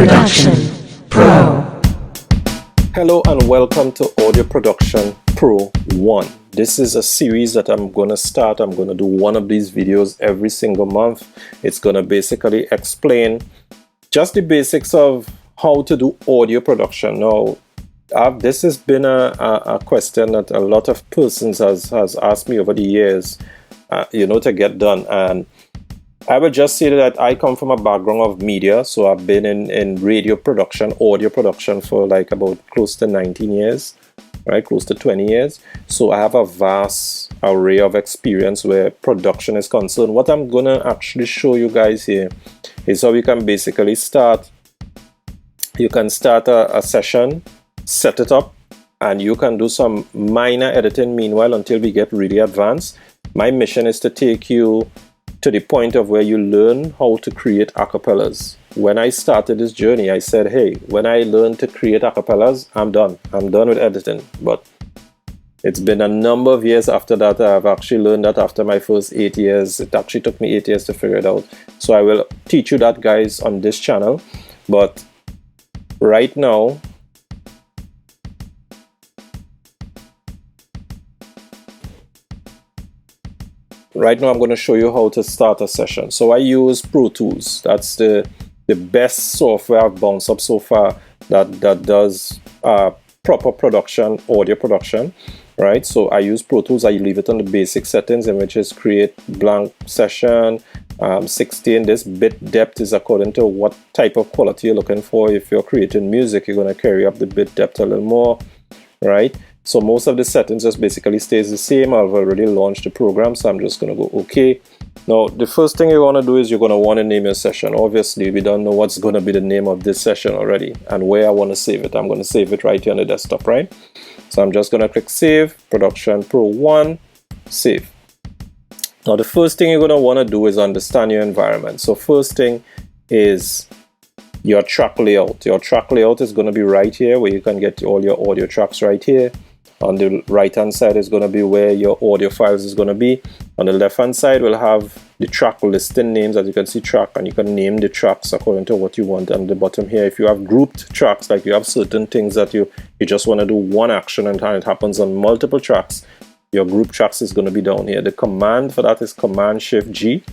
Production Pro. Hello and welcome to Audio Production Pro 1. This is a series that I'm going to start. I'm going to do one of these videos every single month. It's going to basically explain just the basics of how to do audio production. Now, this has been a question that a lot of persons has asked me over the years, to get done. And I will just say that I come from a background of media, so I've been in radio production, audio production for like about close to 19 years, right? Close to 20 years. So I have a vast array of experience where production is concerned. What I'm going to actually show you guys here is how you can basically start. You can start a session, set it up, and you can do some minor editing meanwhile until we get really advanced. My mission is to take you to the point of where you learn how to create acapellas. When I started this journey, I said, hey, when I learn to create acapellas, I'm done. I'm done with editing. But it's been a number of years after that. I've actually learned that after my first 8 years. It actually took me 8 years to figure it out. So I will teach you that, guys, on this channel. But right now, I'm going to show you how to start a session. So I use Pro Tools. That's the best software I've bounced up so far that does proper production, audio production, right? So I use Pro Tools. I leave it on the basic settings, in which is create blank session, 16. This bit depth is according to what type of quality you're looking for. If you're creating music, you're going to carry up the bit depth a little more, right? So most of the settings just basically stays the same. I've already launched the program, so I'm just going to go OK. Now, the first thing you want to do is you're going to want to name your session. Obviously, we don't know what's going to be the name of this session already and where I want to save it. I'm going to save it right here on the desktop, right? So I'm just going to click Save, Production Pro 1, Save. Now, the first thing you're going to want to do is understand your environment. So first thing is your track layout. Your track layout is going to be right here, where you can get all your audio tracks right here. On the right hand side is going to be where your audio files is going to be. On the left hand side we'll have the track listing names. As you can see, track, and you can name the tracks according to what you want. And the bottom here, if you have grouped tracks, like you have certain things that you just want to do one action and it happens on multiple tracks, your group tracks is going to be down here. The command for that is Command Shift G.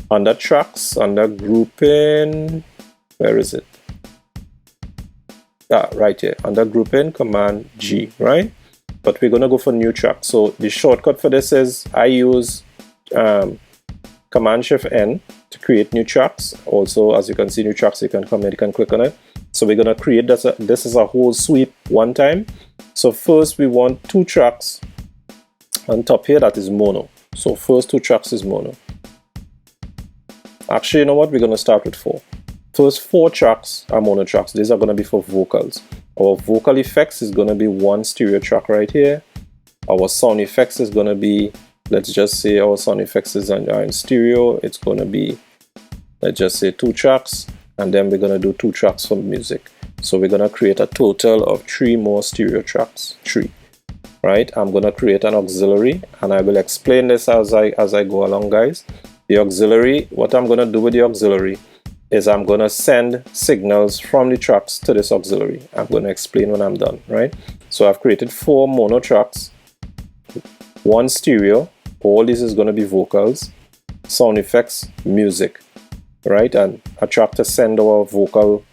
Under tracks, under grouping, where is it? Right here, under grouping, Command G, right? But we're going to go for new track. So the shortcut for this is I use Command Shift N to create new tracks. Also, as you can see, new tracks, you can come here, you can click on it. So we're going to create this is a whole sweep one time. So first we want 2 tracks on top here, that is mono. So first 2 tracks is mono. Actually, you know what? We're going to start with 4. First 4 tracks are mono tracks. These are going to be for vocals. Our vocal effects is going to be 1 stereo track right here. Our sound effects is going to be, let's just say our sound effects are in stereo. It's going to be, let's just say 2 tracks. And then we're going to do 2 tracks for music. So we're going to create a total of 3 more stereo tracks. 3. Right? I'm going to create an auxiliary. And I will explain this as I go along, guys. The auxiliary, what I'm going to do with the auxiliary is I'm going to send signals from the tracks to this auxiliary. I'm going to explain when I'm done, right? So I've created 4 mono tracks, 1 stereo, all this is going to be vocals, sound effects, music, right? And a track to send our vocal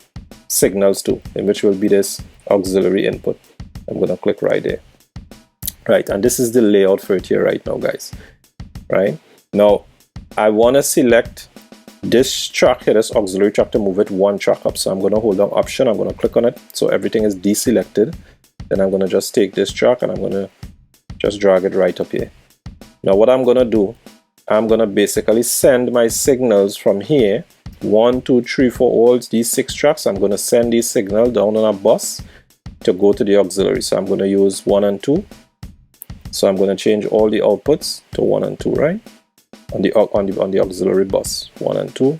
signals to, in which will be this auxiliary input. I'm going to click right there. Right, and this is the layout for it here right now, guys. Right? Now, I want to select this track here, this auxiliary track, to move it 1 track up. So I'm going to hold down Option, I'm going to click on it, so everything is deselected. Then I'm going to just take this track and I'm going to just drag it right up here. Now what I'm going to do, I'm going to basically send my signals from here, 1 2 3 4, all these 6 tracks. I'm going to send these signals down on a bus to go to the auxiliary. So I'm going to use 1 and 2. So I'm going to change all the outputs to 1 and 2, right? On the auxiliary bus, 1 and 2.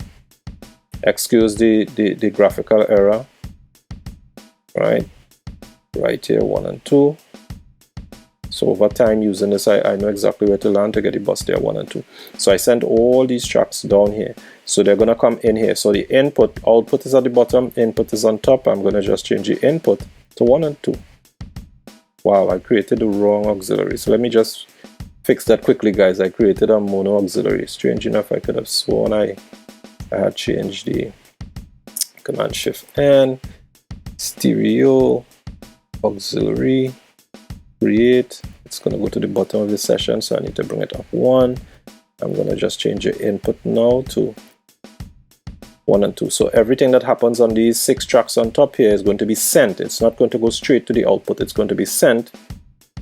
Excuse the graphical error, right here, 1 and 2. So over time using this, I know exactly where to land to get the bus there 1 and 2. So I sent all these tracks down here. So they're gonna come in here. So the output is at the bottom, input is on top. I'm gonna just change the input to 1 and 2. Wow, I created the wrong auxiliary. So let me just fix that quickly, guys. I created a mono auxiliary. Strange enough, I could have sworn I had changed the Command Shift N, stereo, auxiliary, create. It's going to go to the bottom of the session, so I need to bring it up 1. I'm going to just change the input now to 1 and 2. So everything that happens on these 6 tracks on top here is going to be sent. It's not going to go straight to the output. It's going to be sent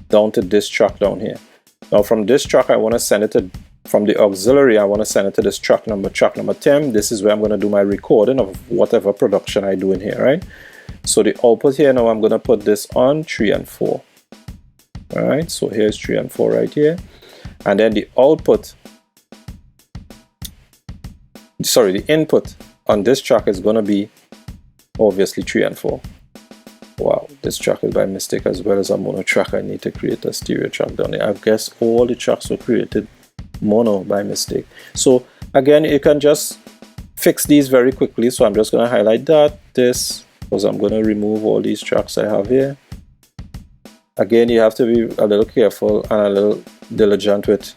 down to this track down here. Now from this track, I want to send it to, from the auxiliary, I want to send it to this track number 10. This is where I'm going to do my recording of whatever production I do in here, right? So the output here, now I'm going to put this on 3 and 4. All right, so here's 3 and 4 right here. And then the output, sorry, the input on this track is going to be obviously 3 and 4. Wow, this track is by mistake as well as a mono track. I need to create a stereo track down here. I've guessed all the tracks were created mono by mistake. So again, you can just fix these very quickly. So I'm just going to highlight this, because I'm going to remove all these tracks I have here. Again, you have to be a little careful and a little diligent with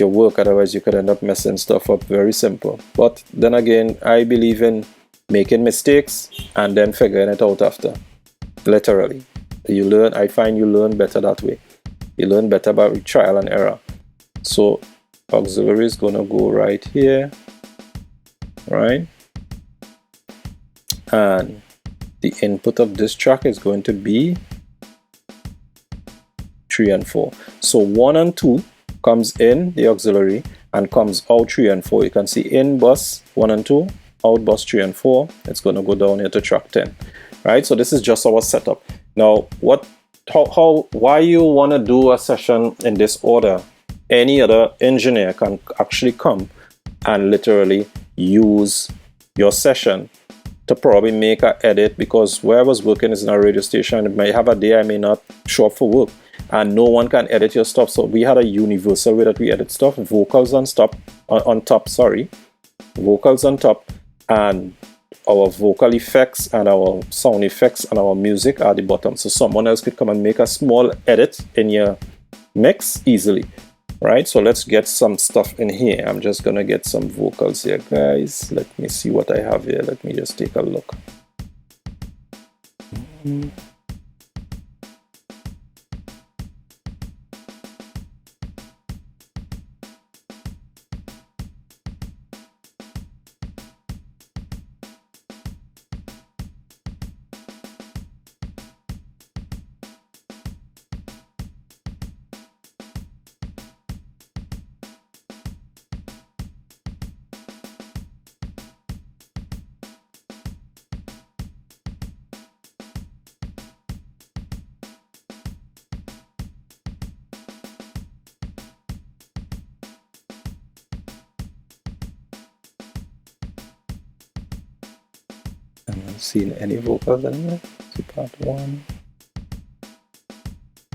your work, otherwise you could end up messing stuff up. Very simple. But then again, I believe in making mistakes and then figuring it out after. Literally. You learn, I find you learn better that way. You learn better by trial and error. So auxiliary is going to go right here, right? And the input of this track is going to be 3 and 4. So 1 and 2 comes in the auxiliary and comes out 3 and 4. You can see in bus 1 and 2, out bus 3 and 4. It's going to go down here to track 10, right? So this is just our setup. Now, why you want to do a session in this order? Any other engineer can actually come and literally use your session to probably make an edit, because where I was working is in a radio station. It may have a day I may not show up for work and no one can edit your stuff. So we had a universal way that we edit stuff. Vocals on top, vocals on top, and our vocal effects and our sound effects and our music are the bottom. So someone else could come and make a small edit in your mix easily. Right, so let's get some stuff in here. I'm just gonna get some vocals here, guys. Let me see what I have here. Let me just take a look. I'm not seeing any vocals anywhere. See part 1.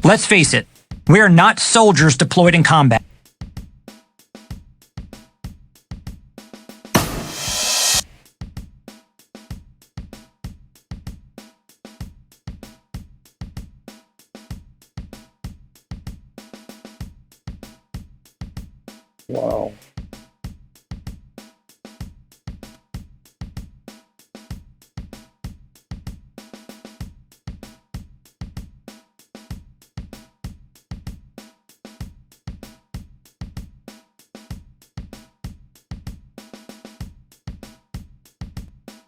Let's face it, we are not soldiers deployed in combat. Wow.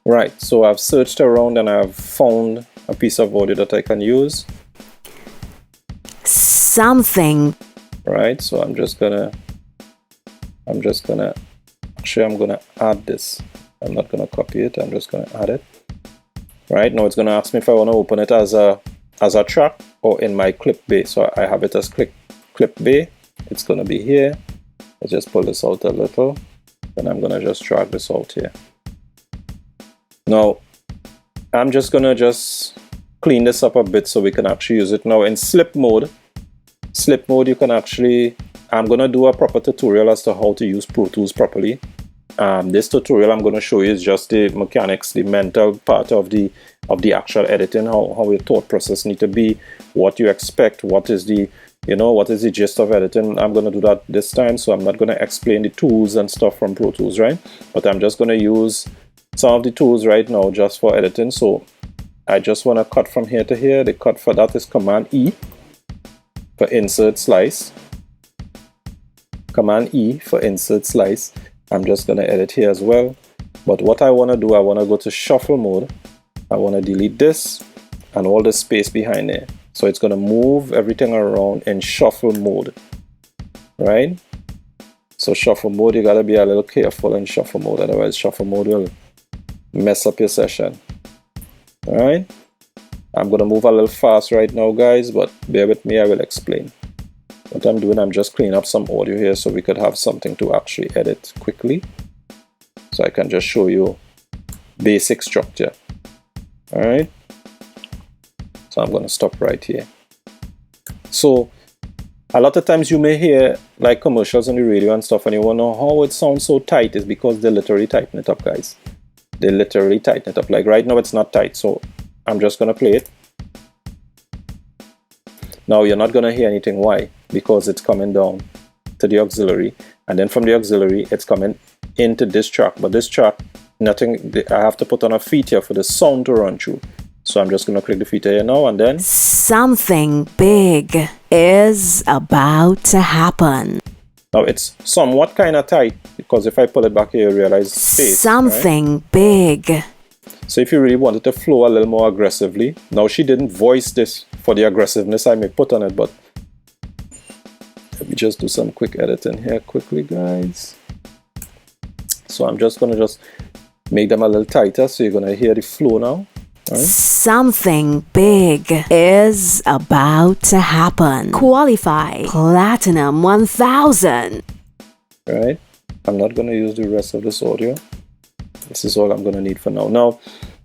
Right, so I've searched around and I've found a piece of audio that I can use. Something. Right, so I'm gonna add this. I'm not gonna copy it, I'm just gonna add it. Right, now it's gonna ask me if I wanna open it as a track or in my clip bay. So I have it as clip bay. It's gonna be here. Let's just pull this out a little. And I'm gonna just drag this out here. Now, I'm just gonna clean this up a bit so we can actually use it. Now in slip mode, slip mode, you can actually, I'm going to do a proper tutorial as to how to use Pro Tools properly. This tutorial I'm going to show you is just the mechanics, the mental part of the actual editing, how your thought process need to be, what you expect, what is the gist of editing. I'm going to do that this time, so I'm not going to explain the tools and stuff from Pro Tools, right? But I'm just going to use some of the tools right now just for editing. So I just want to cut from here to here. The cut for that is Command E for insert slice. Command E for insert slice. I'm just going to edit here as well. But what I want to do, I want to go to shuffle mode. I want to delete this and all the space behind there. So it's going to move everything around in shuffle mode, right? So shuffle mode, you got to be a little careful in shuffle mode. Otherwise, shuffle mode will mess up your session. All right. I'm going to move a little fast right now, guys, but bear with me. I will explain. What I'm doing, I'm just cleaning up some audio here so we could have something to actually edit quickly. So I can just show you basic structure. All right. So I'm going to stop right here. So a lot of times you may hear like commercials on the radio and stuff, and you want to know how it sounds so tight. Is because they literally tighten it up, guys. They literally tighten it up. Like right now it's not tight. So I'm just going to play it. Now you're not going to hear anything. Why? Because it's coming down to the auxiliary, and then from the auxiliary it's coming into this track. But this track, nothing, I have to put on a feature for the sound to run through. So I'm just going to click the feature here now, and then Something big is about to happen. now it's somewhat kind of tight, because if I pull it back here, you realize space. Something big. So if you really wanted to flow a little more aggressively, now she didn't voice this for the aggressiveness I may put on it, but let me just do some quick editing here quickly, guys. So I'm just going to just make them a little tighter, so you're going to hear the flow now. Right? Something big is about to happen. Qualify Platinum 1000. Right? I'm not going to use the rest of this audio. This is all I'm going to need for now. Now,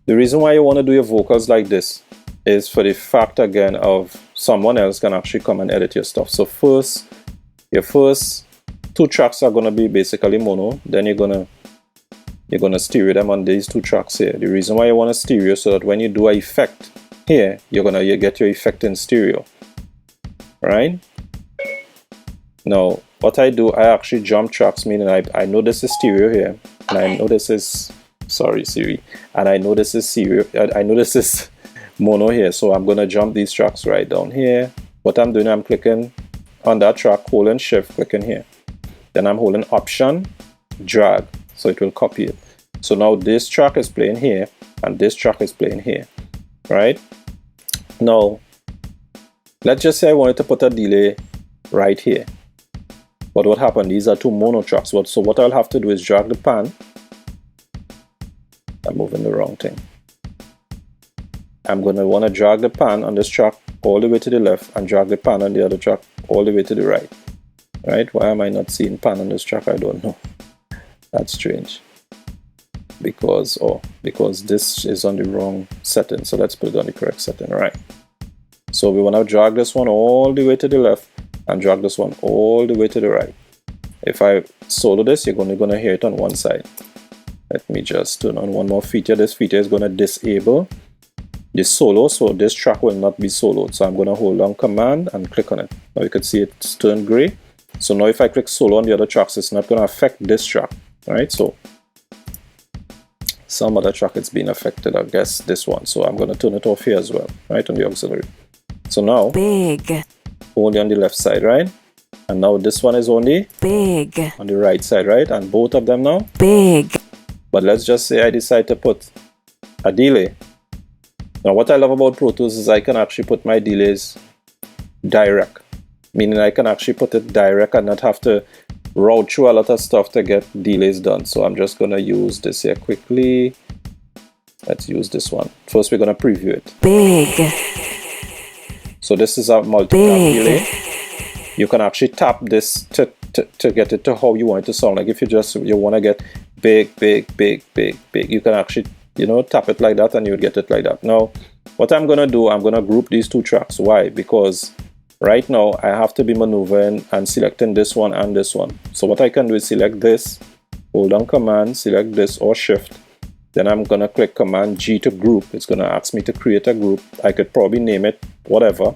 the reason why you want to do your vocals like this is for the fact, again, of someone else can actually come and edit your stuff. So first, your first two tracks are going to be basically mono. Then you're going to stereo them on these two tracks here. The reason why you want to stereo, so that when you do an effect here, you get your effect in stereo. Right? Now, what I do, I actually jump tracks, meaning I know this is stereo here, and I know this is, sorry Siri, and I know this is stereo, I know this is mono here, so I'm going to jump these tracks right down here. What I'm doing, I'm clicking on that track, holding shift, clicking here. Then I'm holding option, drag, so it will copy it. So now this track is playing here, and this track is playing here, right? Now, let's just say I wanted to put a delay right here. But what happened? These are two mono tracks. So what I'll have to do is drag the pan. I'm moving the wrong thing. I'm going to want to drag the pan on this track all the way to the left, and drag the pan on the other track all the way to the right. Right? Why am I not seeing pan on this track? I don't know. That's strange. Because this is on the wrong setting. So let's put it on the correct setting. Right. So we want to drag this one all the way to the left, and drag this one all the way to the right. If I solo this, you're only going to hear it on one side. Let me just turn on one more feature. This feature is going to disable the solo, so this track will not be soloed. So I'm going to hold down Command and click on it. Now you can see it's turned gray. So now if I click solo on the other tracks, it's not going to affect this track. Alright, so some other track it's being affected, I guess this one. So I'm going to turn it off here as well, right, on the auxiliary. So now Big. Only on the left side, right? And now this one is only Big. on the right side, right? And both of them now Big. But let's just say I decide to put a delay. Now what I love about Pro Tools is I can actually put my delays direct, meaning I can actually put it direct and not have to route through a lot of stuff to get delays done. So I'm just going to use this here quickly. Let's use this one. First we're going to preview it. Big. So this is a multi-tap delay. You can actually tap this to get it to how you want it to sound. Like if you want to get big, you can actually, tap it like that and you would get it like that. Now, what I'm going to do, I'm going to group these two tracks. Why? Because Right now, I have to be maneuvering and selecting this one and this one. So what I can do is select this, hold down Command, select this or Shift. Then I'm going to click Command G to group. It's going to ask me to create a group. I could probably name it whatever,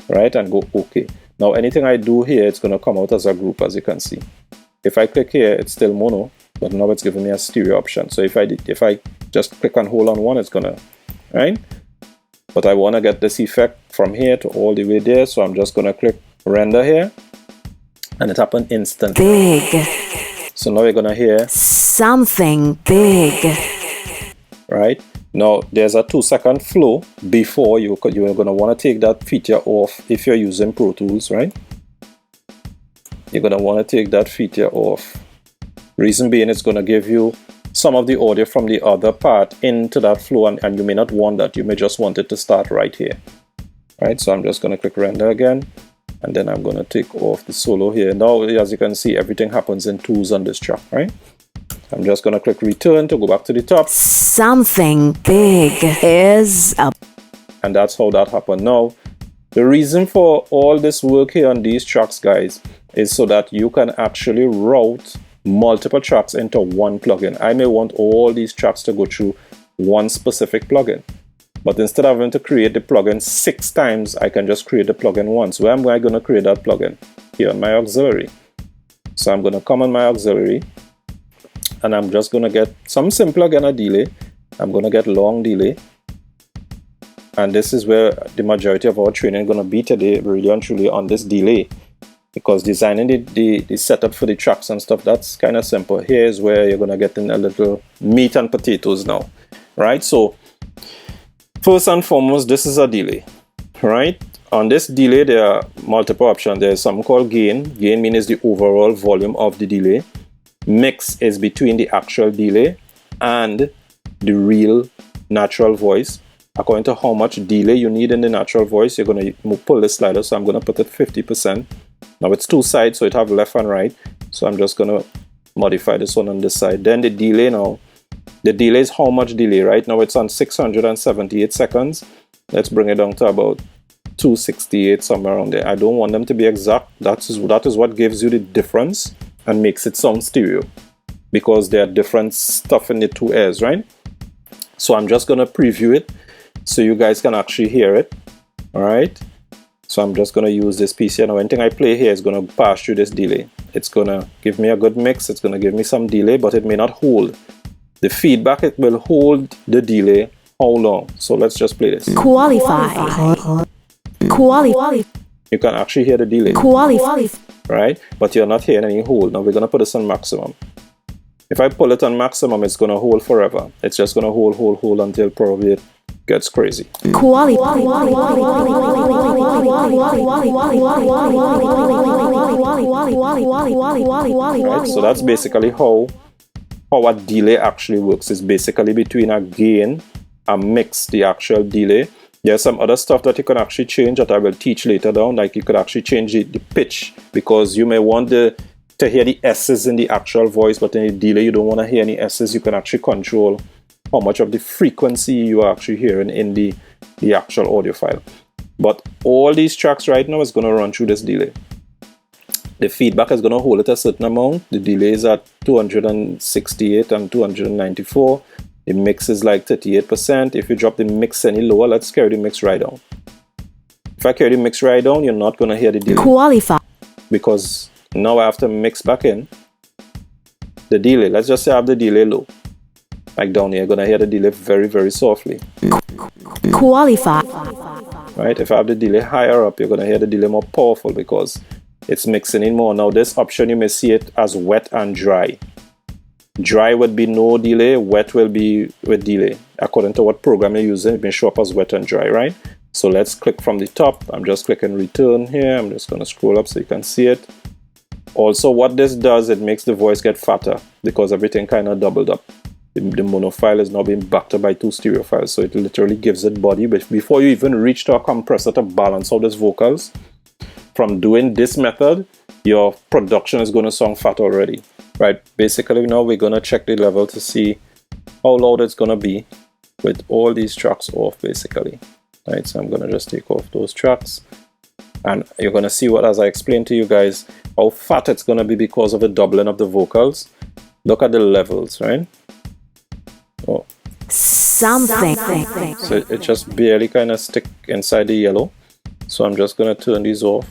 right? And go OK. Now anything I do here, it's going to come out as a group, as you can see. If I click here, it's still mono, but now it's giving me a stereo option. So if I just click and hold on one, it's going to, right? But I want to get this effect from here to all the way there, so I'm just going to click render here, and it happened instantly. Big. So now you're going to hear Something big. right? Now there's a 2-second flow before you're going to want to take that feature off if you're using Pro Tools, right? You're going to want to take that feature off. Reason being, it's going to give you some of the audio from the other part into that flow, and you may not want that. You may just want it to start right here, right? So I'm just going to click render again, and then I'm going to take off the solo here. Now, as you can see, everything happens in twos on this track, right? I'm just going to click return to go back to the top. Something big is a... And that's how that happened. Now, the reason for all this work here on these tracks, guys, is so that you can actually route multiple tracks into one plugin. I may want all these tracks to go through one specific plugin, but instead of having to create the plugin 6 times, I can just create the plugin once. Where am I going to create that plugin? Here on my auxiliary. So I'm going to come on my auxiliary, and I'm just going to get some simple again, a delay. I'm going to get long delay, and this is where the majority of our training is going to be today, really and truly, on this delay. Because designing the setup for the tracks and stuff, that's kind of simple. Here's where you're going to get in a little meat and potatoes now, right? So first and foremost, this is a delay, right? On this delay, there are multiple options. There's something called gain. Gain means the overall volume of the delay. Mix is between the actual delay and the real natural voice. According to how much delay you need in the natural voice, you're going to pull this slider. So I'm going to put it 50%. Now it's 2 sides, so it have left and right. So I'm just going to modify this one on this side. Then the delay now. The delay is how much delay? Right now it's on 678 seconds. Let's bring it down to about 268, somewhere around there. I don't want them to be exact. That is what gives you the difference and makes it sound stereo, because there are different stuff in the two airs, right? So I'm just going to preview it so you guys can actually hear it. All right. So I'm just going to use this piece here. Now anything I play here is going to pass through this delay. It's going to give me a good mix. It's going to give me some delay, but it may not hold. The feedback, it will hold the delay. How long? So let's just play this. Qualify. You can actually hear the delay. Right? But you're not hearing any hold. Now we're going to put this on maximum. If I pull it on maximum, it's going to hold forever. It's just going to hold until probably it gets crazy. Right? So that's basically how a delay actually works. It's basically between a gain, a mix, the actual delay. There's some other stuff that you can actually change that I will teach later down. Like you could actually change the pitch, because you may want to hear the S's in the actual voice, but in the delay you don't want to hear any S's. You can actually control how much of the frequency you are actually hearing in the actual audio file. But all these tracks right now is going to run through this delay. The feedback is going to hold it a certain amount. The delay is at 268 and 294. The mix is like 38%. If you drop the mix any lower, let's carry the mix right down. If I carry the mix right down, you're not going to hear the delay. Qualify. Because now I have to mix back in the delay. Let's just say I have the delay low. Like down here, you're going to hear the delay very, very softly. Qualify. Right? If I have the delay higher up, you're going to hear the delay more powerful because it's mixing in more. Now this option, you may see it as wet and dry. Dry would be no delay, wet will be with delay. According to what program you're using, it may show up as wet and dry, right? So let's click from the top. I'm just clicking return here. I'm just going to scroll up so you can see it. Also, what this does, it makes the voice get fatter because everything kind of doubled up. The mono file is now being backed up by 2 stereo files, so it literally gives it body. But before you even reach to a compressor to balance out these vocals, from doing this method, your production is going to sound fat already. Right? Basically, now we're going to check the level to see how loud it's going to be with all these tracks off, basically. Right? So I'm going to just take off those tracks. And you're going to see what, as I explained to you guys, how fat it's going to be because of the doubling of the vocals. Look at the levels, right? Oh. Something. So it just barely kind of stick inside the yellow. So I'm just going to turn these off.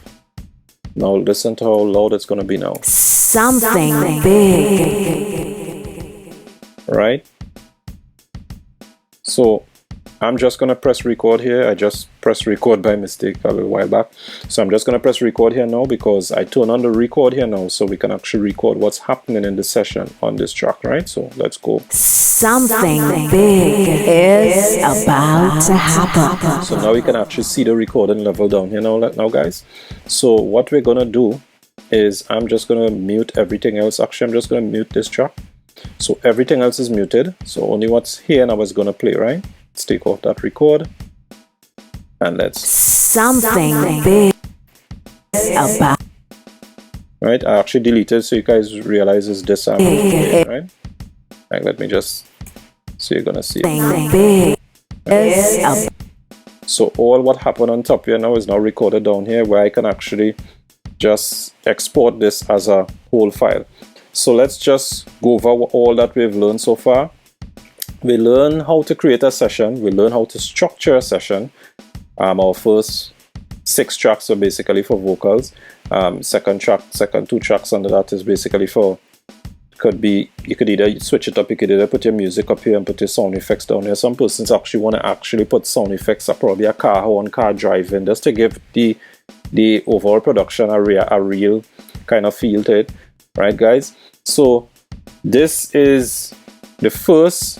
Now listen to how loud it's going to be now. Something big. Right? So I'm just going to press record here. I just pressed record by mistake a little while back. So I'm just going to press record here now because I turn on the record here now so we can actually record what's happening in the session on this track, right? So let's go. Something big is about to happen. So now we can actually see the recording level down here now guys. So what we're going to do is I'm just going to mute everything else. Actually, I'm just going to mute this track. So everything else is muted. So only what's here now is going to play, right? Let's take off that record and let's something big about right. I actually deleted so you guys realize it's this right? Like, let me just so you're gonna see it. Big So all what happened on top here now is now recorded down here where I can actually just export this as a whole file. So let's just go over all that we've learned so far. We learn how to create a session. We learn how to structure a session. Our first 6 tracks are basically for vocals. Second 2 tracks under that is basically for, you could either switch it up, you could either put your music up here and put your sound effects down here. Some persons actually want to actually put sound effects up, probably a car horn, car driving, just to give the overall production a real kind of feel to it. Right, guys? So this is the first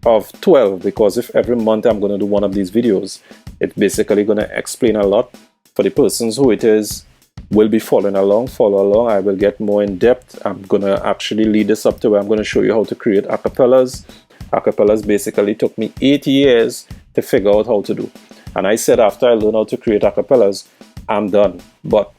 of 12 because if every month I'm going to do one of these videos, it's basically going to explain a lot. For the persons who it is will be follow along. I will get more in depth. I'm going to actually lead this up to where I'm going to show you how to create acapellas. Acapellas basically took me 8 years to figure out how to do. And I said after I learned how to create acapellas, I'm done. But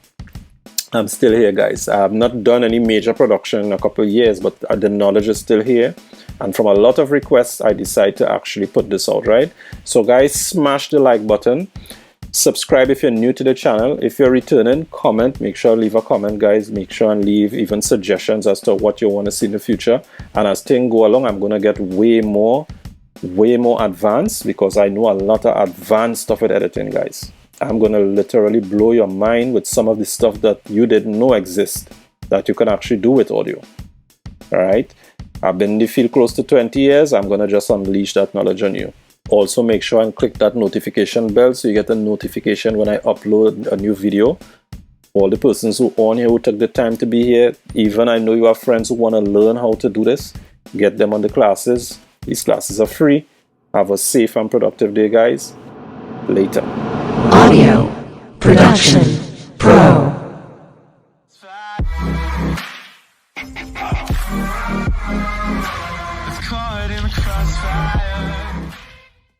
I'm still here, guys. I have not done any major production in a couple of years, but the knowledge is still here. And from a lot of requests, I decided to actually put this out, right? So guys, smash the like button. Subscribe if you're new to the channel. If you're returning, comment. Make sure to leave a comment, guys. Make sure and leave even suggestions as to what you want to see in the future. And as things go along, I'm going to get way more advanced because I know a lot of advanced stuff with editing, guys. I'm going to literally blow your mind with some of the stuff that you didn't know exists that you can actually do with audio. All right. I've been in the field close to 20 years. I'm going to just unleash that knowledge on you. Also, make sure and click that notification bell so you get a notification when I upload a new video. All the persons who are on here who took the time to be here, even I know you have friends who want to learn how to do this, get them on the classes. These classes are free. Have a safe and productive day, guys. Later. Audio Production Pro. Caught in the crossfire.